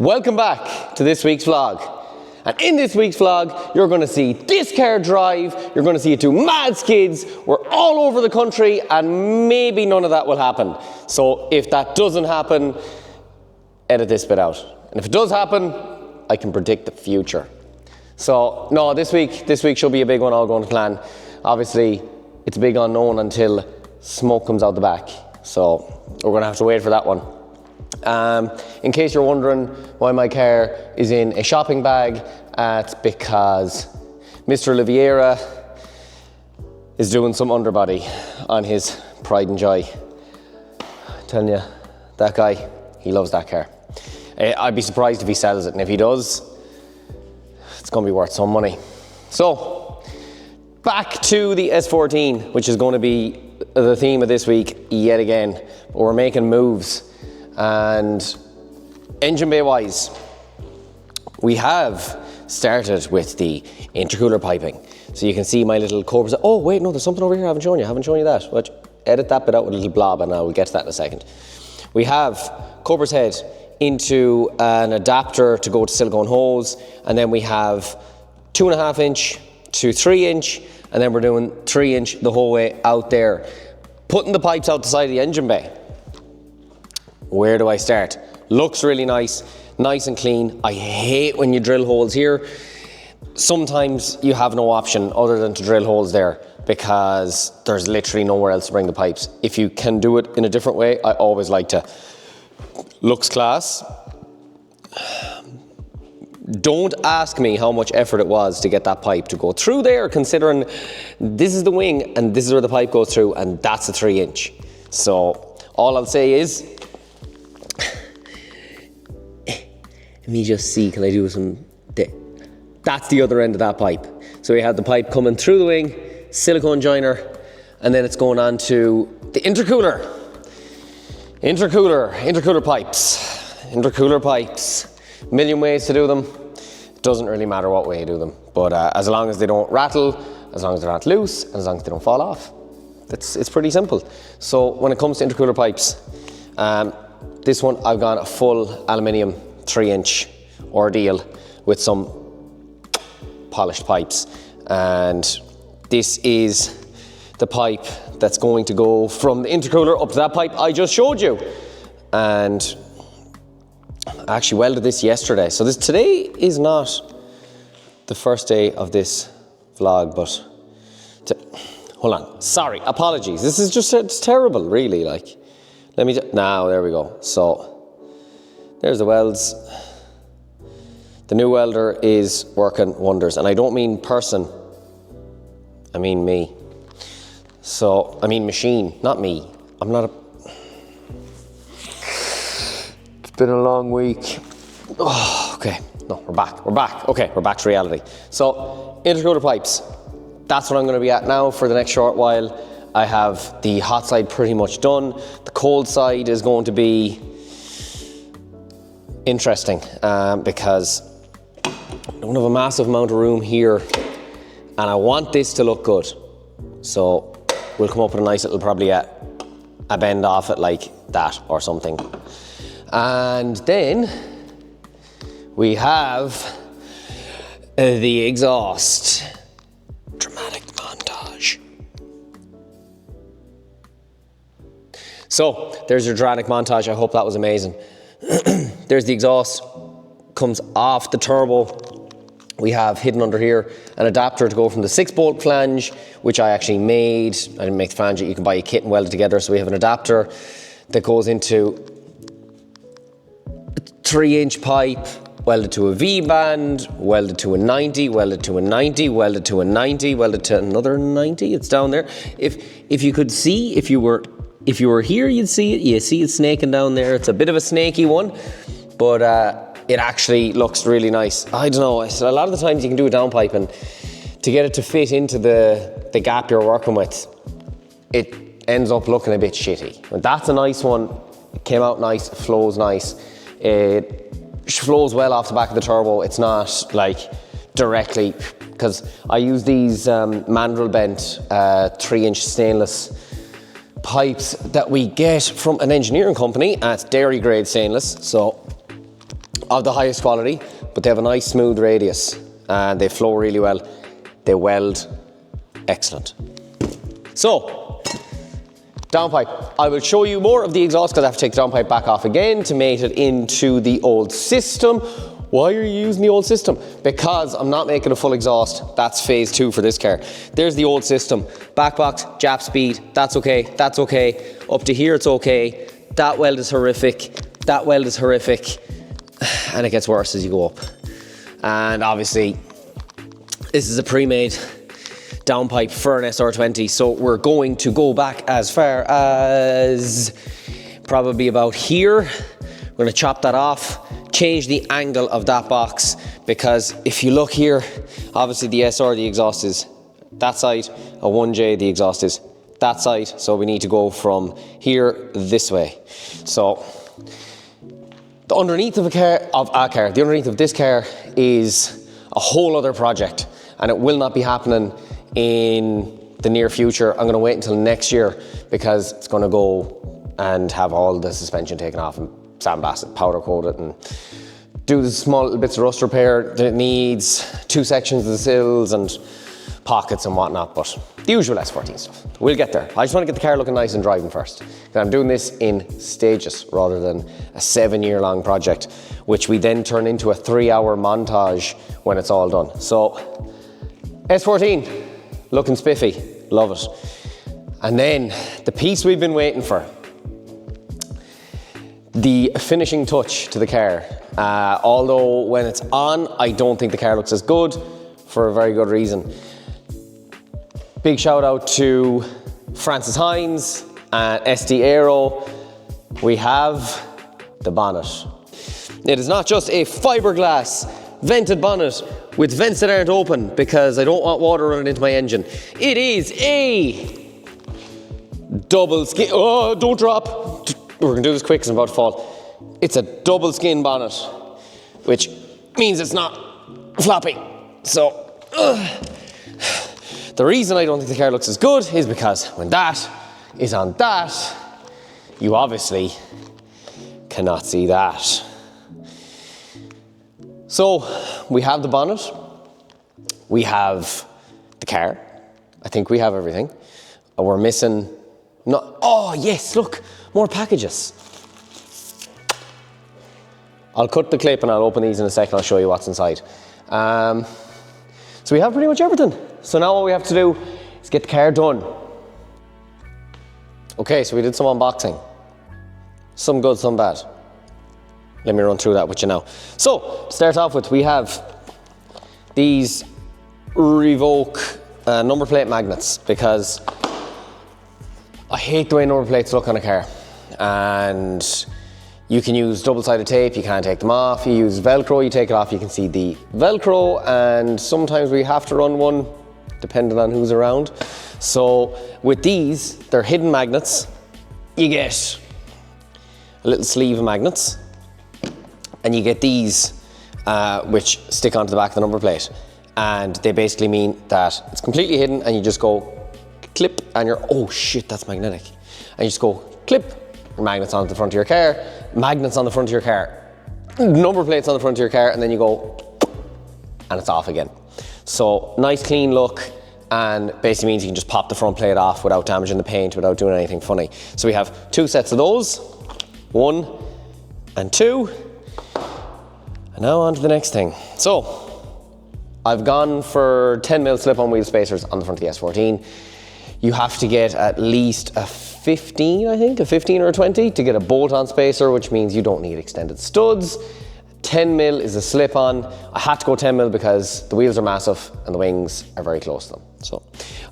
Welcome back to this week's vlog. And in this week's vlog, you're gonna see this car drive, you're gonna see it do mad skids, we're all over the country, and maybe none of that will happen. So if that doesn't happen, edit this bit out. And if it does happen, I can predict the future. So no, this week should be a big one, all going to plan. Obviously, it's a big unknown until smoke comes out the back. So we're gonna have to wait for that one. In case you're wondering why my car is in a shopping bag, it's because Mr. Oliveira is doing some underbody on his pride and joy. I'm telling you, that guy, he loves that car. I'd be surprised if he sells it, and if he does, it's gonna be worth some money. So, back to the S14, which is gonna be the theme of this week yet again. We're making moves. And engine bay wise, we have started with the intercooler piping. So you can see my little Cobra's. Oh wait, no, there's something over here I haven't shown you that. Well, edit that bit out with a little blob and I will get to that in a second. We have Cobra's head into an adapter to go to silicone hose, and then we have 2.5 inch to 3 inch, and then we're doing 3 inch the whole way out there. Putting the pipes out the side of the engine bay. Where do I start? Looks really nice and clean. I hate when you drill holes here. Sometimes you have no option other than to drill holes there because there's literally nowhere else to bring the pipes. If you can do it in a different way, I always like to. Looks class. Don't ask me how much effort it was to get that pipe to go through there, considering this is the wing and this is where the pipe goes through, and that's a 3 inch. So all I'll say is, let me just see, can I do some, that's the other end of that pipe. So we have the pipe coming through the wing, silicone joiner, and then it's going on to the intercooler. Intercooler pipes. Million ways to do them. It doesn't really matter what way you do them. But as long as they don't rattle, as long as they're not loose, and as long as they don't fall off, it's pretty simple. So when it comes to intercooler pipes, this one I've gone a full aluminium 3 inch ordeal with some polished pipes, and this is the pipe that's going to go from the intercooler up to that pipe I just showed you. And I actually welded this yesterday, so today is not the first day of this vlog, but hold on, sorry, apologies, this is just, it's terrible really, like, let me now, there we go. So there's the welds. The new welder is working wonders, and I don't mean person, I mean me. So, I mean machine, not me. I'm not a... It's been a long week. Oh, okay, no, we're back. Okay, we're back to reality. So, intercooler pipes. That's what I'm gonna be at now for the next short while. I have the hot side pretty much done. The cold side is going to be interesting because I don't have a massive amount of room here, and I want this to look good. So we'll come up with a nice little, probably a bend off it like that or something. And then we have the exhaust. Dramatic montage. So there's your dramatic montage. I hope that was amazing. There's the exhaust, comes off the turbo. We have hidden under here an adapter to go from the 6-bolt flange, which I actually made. I didn't make the flange, you can buy a kit and weld it together. So we have an adapter that goes into a 3-inch pipe, welded to a V-band, welded to a 90, welded to a 90, welded to a 90, welded to another 90. It's down there. If you could see, if you were here, you'd see it. You see it snaking down there. It's a bit of a snaky one, but it actually looks really nice. I don't know, a lot of the times you can do a downpipe, and to get it to fit into the gap you're working with, it ends up looking a bit shitty. But that's a nice one. It came out nice, it flows nice. It flows well off the back of the turbo. It's not like directly, because I use these mandrel bent 3-inch stainless pipes that we get from an engineering company at dairy grade stainless. So of the highest quality, but they have a nice smooth radius and they flow really well. They weld excellent. So, downpipe. I will show you more of the exhaust because I have to take the downpipe back off again to mate it into the old system. Why are you using the old system? Because I'm not making a full exhaust. That's phase 2 for this car. There's the old system. Back box, jab speed, that's okay, that's okay. Up to here it's okay. That weld is horrific. That weld is horrific. And it gets worse as you go up. And obviously, this is a pre-made downpipe for an SR20, so we're going to go back as far as probably about here. We're going to chop that off, change the angle of that box, because if you look here, obviously the SR, the exhaust is that side, a 1J, the exhaust is that side, so we need to go from here this way. So the underneath of the underneath of this car is a whole other project, and it will not be happening in the near future. I'm going to wait until next year because it's going to go and have all the suspension taken off and sandblast it, powder coat it, and do the small little bits of rust repair that it needs, 2 sections of the sills and pockets and whatnot, but the usual S14 stuff. We'll get there. I just want to get the car looking nice and driving first. I'm doing this in stages rather than a 7-year-long project, which we then turn into a 3-hour montage when it's all done. So, S14, looking spiffy, love it. And then the piece we've been waiting for, the finishing touch to the car. Although when it's on, I don't think the car looks as good for a very good reason. Big shout out to Francis Hines and SD Aero. We have the bonnet. It is not just a fiberglass vented bonnet with vents that aren't open because I don't want water running into my engine. It is a double skin. Oh, don't drop. We're gonna do this quick because I'm about to fall. It's a double skin bonnet, which means it's not floppy. So, the reason I don't think the car looks as good is because when that is on that, you obviously cannot see that. So, we have the bonnet, we have the car, I think we have everything. We're missing, oh yes, look, more packages. I'll cut the clip and I'll open these in a second, I'll show you what's inside. So we have pretty much everything. So now what we have to do is get the car done. Okay, so we did some unboxing. Some good, some bad. Let me run through that with you now. So, to start off with, we have these Revoke number plate magnets because I hate the way number plates look on a car. And you can use double-sided tape, you can't take them off. You use Velcro, you take it off, you can see the Velcro, and sometimes we have to run one depending on who's around. So with these, they're hidden magnets. You get a little sleeve of magnets, and you get these which stick onto the back of the number plate. And they basically mean that it's completely hidden and you just go clip and you're, oh shit, that's magnetic. And you just go clip your magnets onto the front of your car, magnets on the front of your car, number plates on the front of your car, and then you go and it's off again. So nice clean look, and basically means you can just pop the front plate off without damaging the paint, without doing anything funny. So we have 2 sets of those, 1 and 2. And now on to the next thing. So I've gone for 10mm slip-on wheel spacers on the front of the S14. You have to get at least a 15, I think, a 15 or a 20 to get a bolt-on spacer, which means you don't need extended studs. 10mm is a slip-on. I had to go 10mm because the wheels are massive and the wings are very close to them. So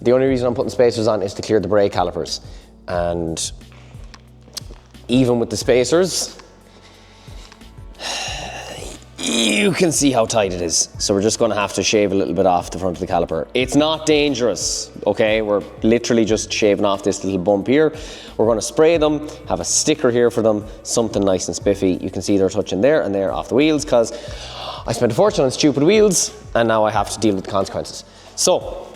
the only reason I'm putting spacers on is to clear the brake calipers. And even with the spacers, you can see how tight it is. So we're just going to have to shave a little bit off the front of the caliper. It's not dangerous, okay? We're literally just shaving off this little bump here. We're going to spray them, have a sticker here for them, something nice and spiffy. You can see they're touching there and there off the wheels because I spent a fortune on stupid wheels and now I have to deal with the consequences. So,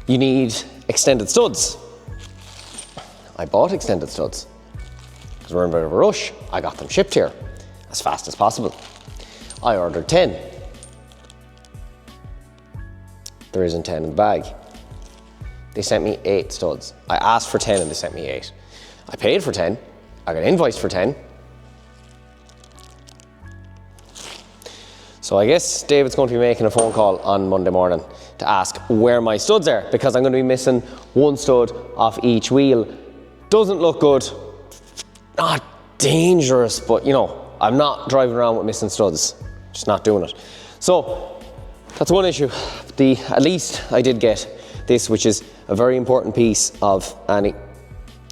you need extended studs. I bought extended studs because we're in a bit of a rush. I got them shipped here. as fast as possible. I ordered 10. There isn't 10 in the bag. They sent me 8 studs. I asked for 10 and they sent me 8. I paid for 10. I got invoiced for 10. So I guess David's going to be making a phone call on Monday morning to ask where my studs are, because I'm going to be missing 1 stud off each wheel. Doesn't look good. Not dangerous, but you know, I'm not driving around with missing studs. Just not doing it. So that's one issue. At least I did get this, which is a very important piece of any,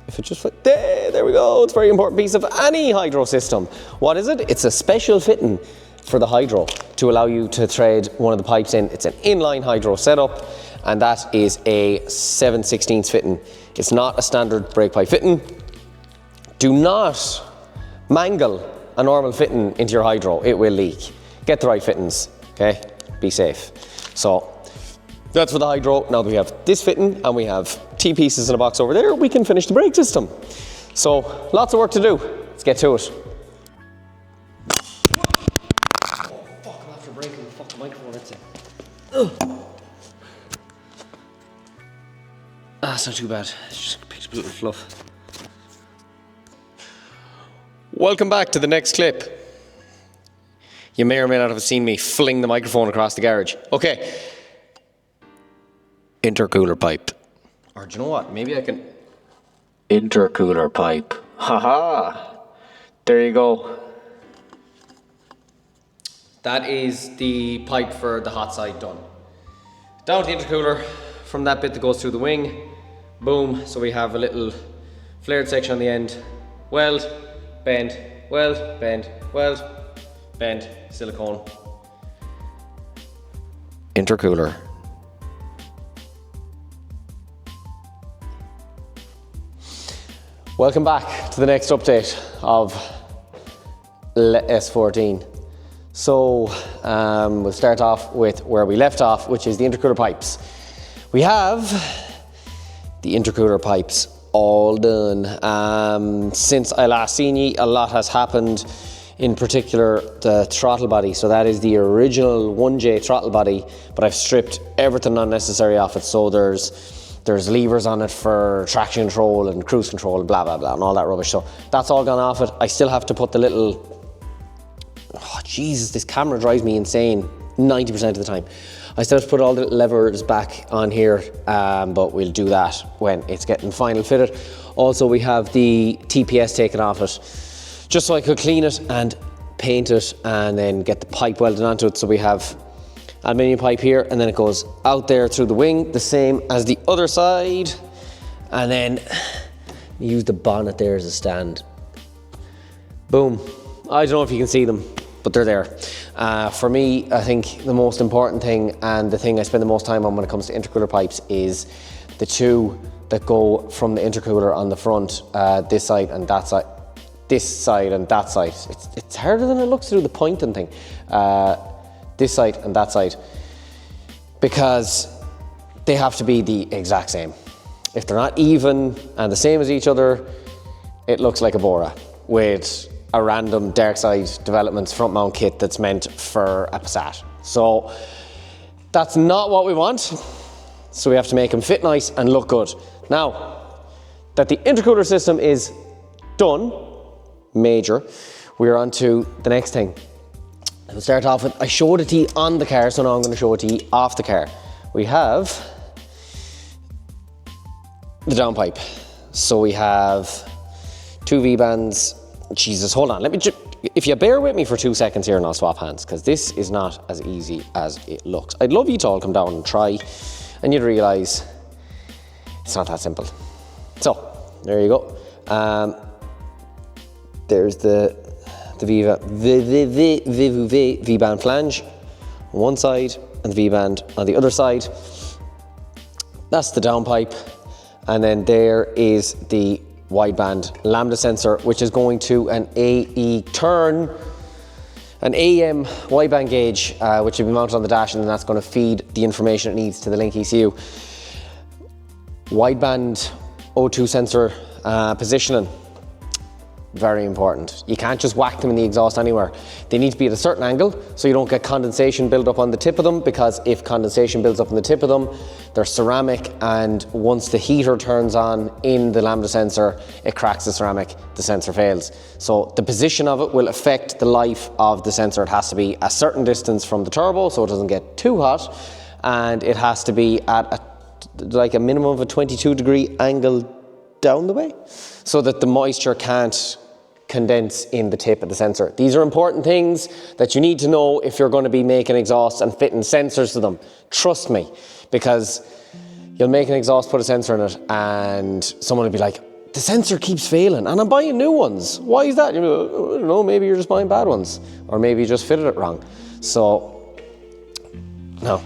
if it just fit, there we go, it's a very important piece of any hydro system. What is it? It's a special fitting for the hydro to allow you to thread one of the pipes in. It's an inline hydro setup, and that is a 7/16 fitting. It's not a standard brake pipe fitting. Do not mangle a normal fitting into your hydro, it will leak. Get the right fittings, okay? Be safe. So that's for the hydro. Now that we have this fitting and we have T-pieces in a box over there, we can finish the brake system. So lots of work to do. Let's get to it. Oh fuck, I'm after breaking the fucking microphone, that's it. It's not too bad. It's just picked up a little fluff. Welcome back to the next clip. You may or may not have seen me fling the microphone across the garage. Okay. Intercooler pipe. Or do you know what? Maybe I can... Intercooler pipe. Haha. There you go. That is the pipe for the hot side done. Down to the intercooler, from that bit that goes through the wing. Boom. So we have a little flared section on the end. Weld, bend, weld, bend, weld, bend, silicone. Intercooler. Welcome back to the next update of S14. So we'll start off with where we left off, which is the intercooler pipes. We have the intercooler pipes all done. Since I last seen ye, a lot has happened, in particular the throttle body. So that is the original 1J throttle body, but I've stripped everything unnecessary off it. So there's levers on it for traction control and cruise control and blah, blah, blah, and all that rubbish. So that's all gone off it. I still have to put the little, oh Jesus, this camera drives me insane 90% of the time. I still have to put all the levers back on here, but we'll do that when it's getting final fitted. Also, we have the TPS taken off it, just so I could clean it and paint it and then get the pipe welded onto it. So we have aluminium pipe here, and then it goes out there through the wing, the same as the other side. And then use the bonnet there as a stand. Boom. I don't know if you can see them, but they're there. For me, I think the most important thing, and the thing I spend the most time on when it comes to intercooler pipes, is the two that go from the intercooler on the front, this side and that side. This side and that side. It's harder than it looks to do the pointing thing. This side and that side, because they have to be the exact same. If they're not even and the same as each other, it looks like a Bora with a random dark side developments front mount kit that's meant for a Passat. So that's not what we want. So we have to make them fit nice and look good. Now that the intercooler system is done, major, we're on to the next thing. We'll start off with, I showed it to you on the car, so now I'm going to show it to you off the car. We have the downpipe. So we have 2 V-bands. Jesus, hold on. Let me if you bear with me for 2 seconds here and I'll swap hands, because this is not as easy as it looks. I'd love you to all come down and try, and you'd realise it's not that simple. So, there you go. There's the V-band flange on one side and the V-band on the other side. That's the downpipe. And then there is the wideband lambda sensor, which is going to an AEM wideband gauge, which will be mounted on the dash, and then that's going to feed the information it needs to the Link ECU. Wideband O2 sensor positioning. Very important. You can't just whack them in the exhaust anywhere. They need to be at a certain angle so you don't get condensation build up on the tip of them, because if condensation builds up on the tip of them, they're ceramic, and once the heater turns on in the lambda sensor, it cracks the ceramic, the sensor fails. So the position of it will affect the life of the sensor. It has to be a certain distance from the turbo so it doesn't get too hot, and it has to be at a minimum of a 22-degree angle down the way, so that the moisture can't condense in the tip of the sensor. These are important things that you need to know if you're going to be making exhausts and fitting sensors to them. Trust me, because you'll make an exhaust, put a sensor in it, and someone will be like, the sensor keeps failing and I'm buying new ones. Why is that? You'll be like, I don't know, maybe you're just buying bad ones, or maybe you just fitted it wrong. So, no,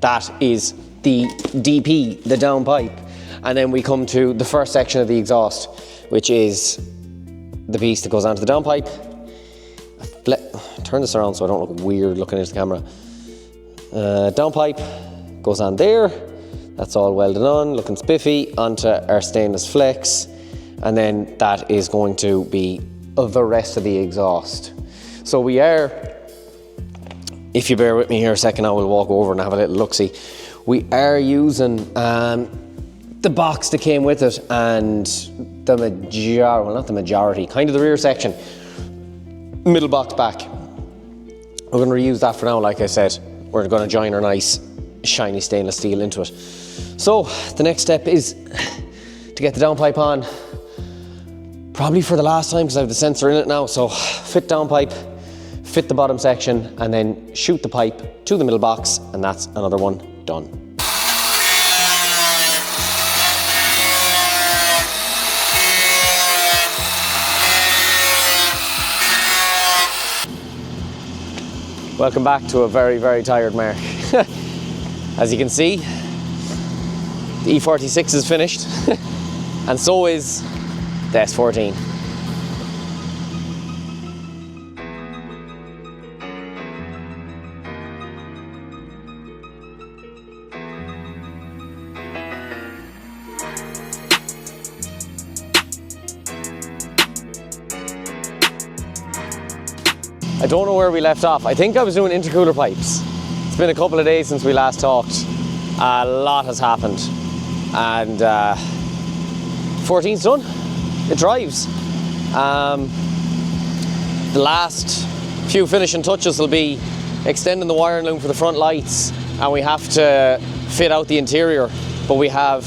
that is the DP, the downpipe. And then we come to the first section of the exhaust, which is the piece that goes onto the downpipe. Turn this around so I don't look weird looking into the camera. Downpipe goes on there. That's all welded on, looking spiffy, onto our stainless flex. And then that is going to be the rest of the exhaust. So we are, if you bear with me here a second, I will walk over and have a little look-see. We are using the box that came with it, and the majority, well, not the majority, kind of the rear section, middle box back. We're going to reuse that for now. Like I said, we're going to join our nice shiny stainless steel into it. So the next step is to get the downpipe on, probably for the last time because I have the sensor in it now. So fit downpipe, fit the bottom section, and then shoot the pipe to the middle box, and that's another one done. Welcome back to a very, very tired Mark. As you can see, the E46 is finished, and so is the S14. I don't know where we left off. I think I was doing intercooler pipes. It's been a couple of days since we last talked. A lot has happened. And 14's done. It drives. The last few finishing touches will be extending the wiring loom for the front lights, and we have to fit out the interior. But we have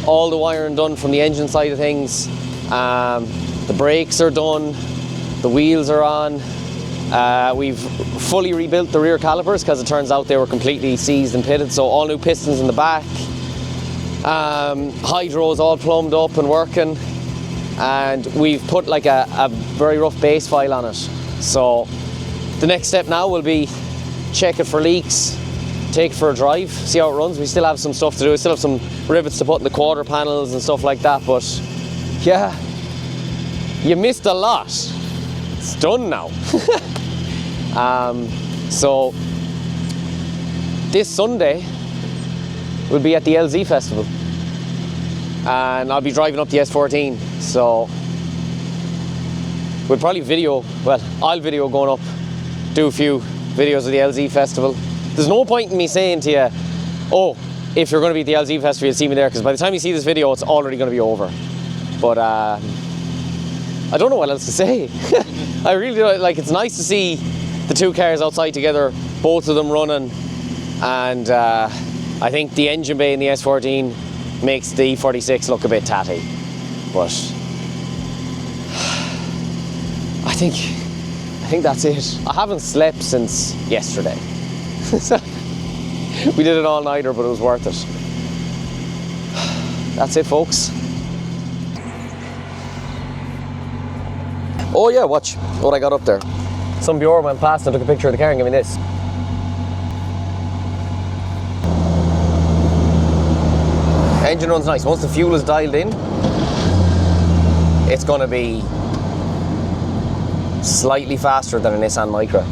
all the wiring done from the engine side of things. The brakes are done. The wheels are on. We've fully rebuilt the rear calipers because it turns out they were completely seized and pitted, so all new pistons in the back. Hydro's all plumbed up and working, and we've put like a very rough base file on it. So the next step now will be check it for leaks, take it for a drive, see how it runs. We still have some stuff to do. We still have some rivets to put in the quarter panels and stuff like that, but yeah, you missed a lot. It's done now. So this Sunday we'll be at the LZ festival, and I'll be driving up the S14, so we'll probably I'll video going up, do a few videos of the LZ festival. There's no point in me saying to you, oh, if you're going to be at the LZ festival, you'll see me there, because by the time you see this video, it's already going to be over. But I don't know what else to say. I really do. Like, it's nice to see the two cars outside together, both of them running, and I think the engine bay in the S14 makes the E46 look a bit tatty. But I think that's it. I haven't slept since yesterday. We did it all nighter, but it was worth it. That's it, folks. Oh yeah, watch what I got up there. Some viewer went past and took a picture of the car and gave me this. Engine runs nice. Once the fuel is dialed in, it's going to be slightly faster than a Nissan Micra.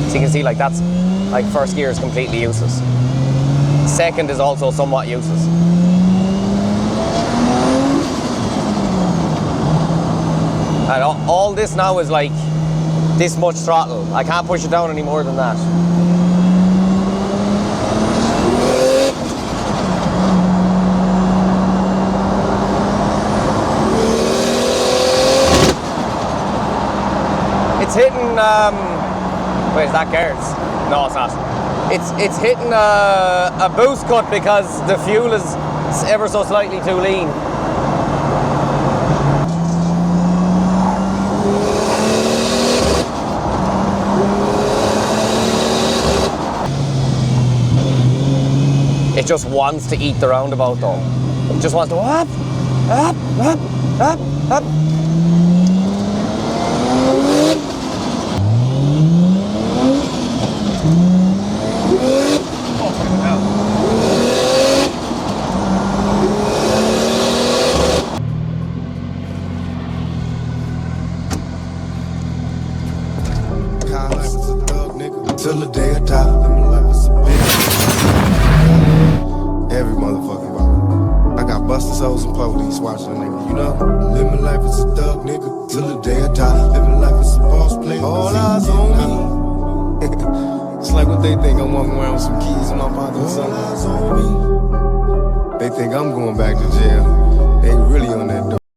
So you can see, like, that's, like, first gear is completely useless. Second is also somewhat useless. Yeah, all this now is like this much throttle. I can't push it down any more than that. It's hitting, wait, is that gears? No, it's not. It's hitting a boost cut because the fuel is ever so slightly too lean. It just wants to eat the roundabout though. It just wants to up, up, up, up, up. Till the day I die, living life is a bitch. Every motherfucking body. I got busters, hoes, and police watching a nigga, you know? Living life is a thug, nigga. Till the day I die, living life is a boss player. All eyes on me. It's like what they think, I'm walking around with some keys in my pocket or something. All eyes on me. They think I'm going back to jail. They really on that door.